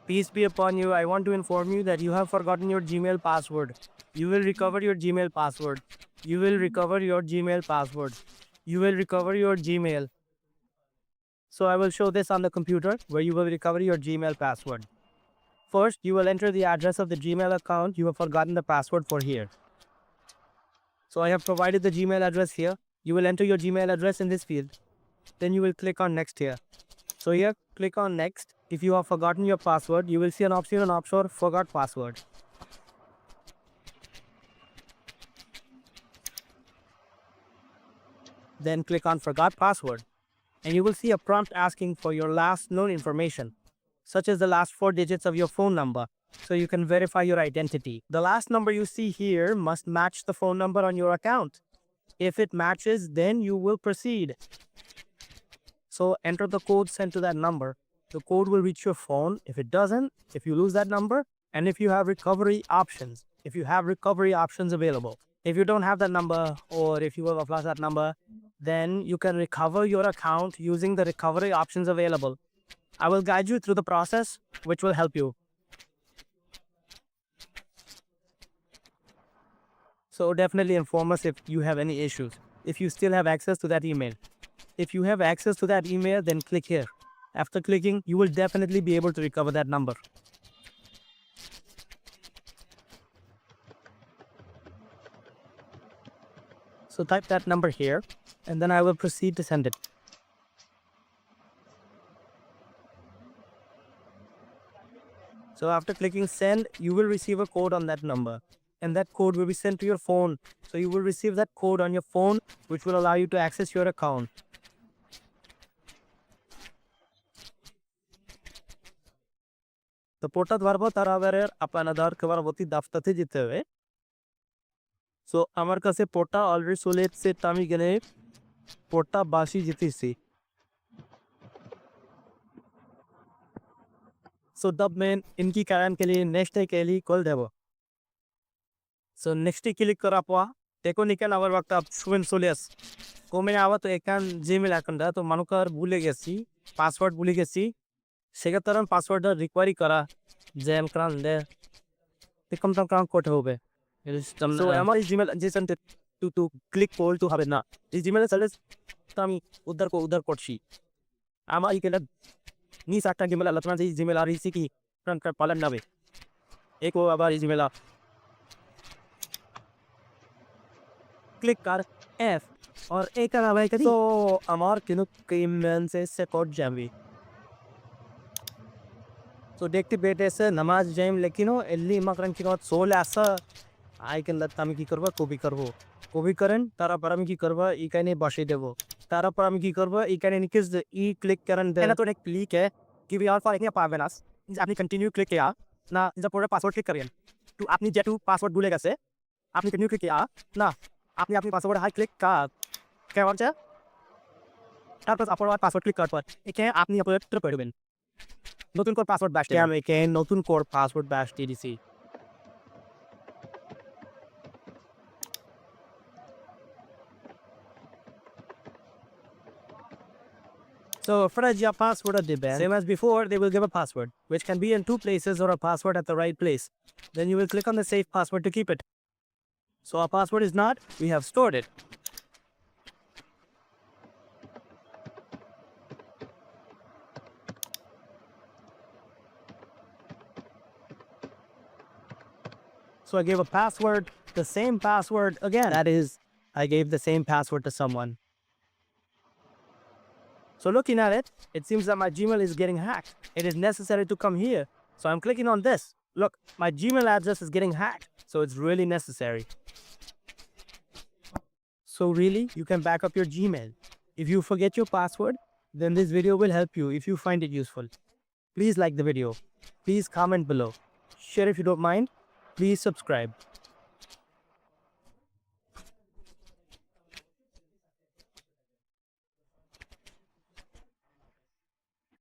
Peace be upon you. I want to inform you that you have forgotten your Gmail password. You will recover your Gmail password. You will recover your Gmail password. You will recover your Gmail. So I will show this on the computer where you will recover your Gmail password. First, you will enter the address of the Gmail account you have forgotten the password for here. So I have provided the Gmail address here. You will enter your Gmail address in this field. Then you will click on next here. So here, click on next. If you have forgotten your password, you will see an option on offshore forgot password. Then click on forgot password. And you will see a prompt asking for your last known information, such as the last 4 digits of your phone number, so you can verify your identity. The last number you see here must match the phone number on your account. If it matches, then you will proceed. So enter the code sent to that number. The code will reach your phone. If it doesn't, if you lose that number, and if you have recovery options, available. If you don't have that number, or if you have lost that number, then you can recover your account using the recovery options available. I will guide you through the process, which will help you. So definitely inform us if you have any issues, if you still have access to that email. If you have access to that email, then click here. After clicking, you will definitely be able to recover that number. So type that number here, and then I will proceed to send it. So after clicking send, you will receive a code on that number, and that code will be sent to your phone. So you will receive that code on your phone, which will allow you to access your account. তো পোর্টটা ধরবো তার আবার আপনাদের পরবর্তী দফতরে যেতে হবে। So আমার কাছে পোর্টটা অলরেডি চলে এসেছে, তো আমি এখানে পোর্টটা বাসি যেতেছি। सो तब मैं इनकी कारण के लिए नेक्स्ट के लिए कॉल देव। सो नेक्स्ट क्लिक करा पा टेको निकाल आवर वक्त आप शुभन सोलियस को मैंने आवा तो एक जीमेल अकाउंट तो मानुकार भूले गेसी पासवर्ड भूले गेसी सेगा तरह पासवर्ड रिक्वायरी करा जैम करान दे कम तम काम कोट हो बे। सो हमारी जीमेल जैसन टू क्लिक कॉल टू हबे ना इस जीमेल सर्विस तमी उधर कोटशी हमारी के नी साटा जीमेल लतना जीमेल आ रही सी की फ्रंट कर पालन ना बे एक वो आबार जीमेल क्लिक कर एफ और एक आवाज करी तो हमार किनो कीमन से कोड जामी तो देखते बेटे से नमाज जाइम लेकिन हो एल्ली मकरन की बात सोल ऐसा आई के लत तामी की करवा को भी करन तारा परम की करवा ई कहने बाशे देवो तारा परम की करवा ई कहने निकिस ई क्लिक करन दे ना तो एक क्लिक है कि वी आर फॉर एक पावेनास आपने कंटिन्यू क्लिक किया ना जब पूरा पासवर्ड क्लिक करियन तो आपने जेटू पासवर्ड भूले गए से आपने कंटिन्यू क्लिक किया ना आपने अपनी पासवर्ड हाई क्लिक का क्या वांचा তারপর আপনার পাসওয়ার্ড ক্লিক করার পর এখানে আপনি আপনার ট্রিপ করবেন নতুন কোড পাসওয়ার্ড ব্যাশ দিবেন আমি এখানে নতুন কোড পাসওয়ার্ড ব্যাশ দিয়ে দিছি। So for your password at the bank, same as before, they will give a password, which can be in 2 places or a password at the right place. Then you will click on the save password to keep it. So our password is not, we have stored it. So I gave a password, the same password again. That is, I gave the same password to someone. So looking at it, it seems that my Gmail is getting hacked. It is necessary to come here. So I'm clicking on this. Look, my Gmail address is getting hacked. So it's really necessary. So really, you can back up your Gmail. If you forget your password, then this video will help you if you find it useful. Please like the video. Please comment below. Share if you don't mind. Please subscribe.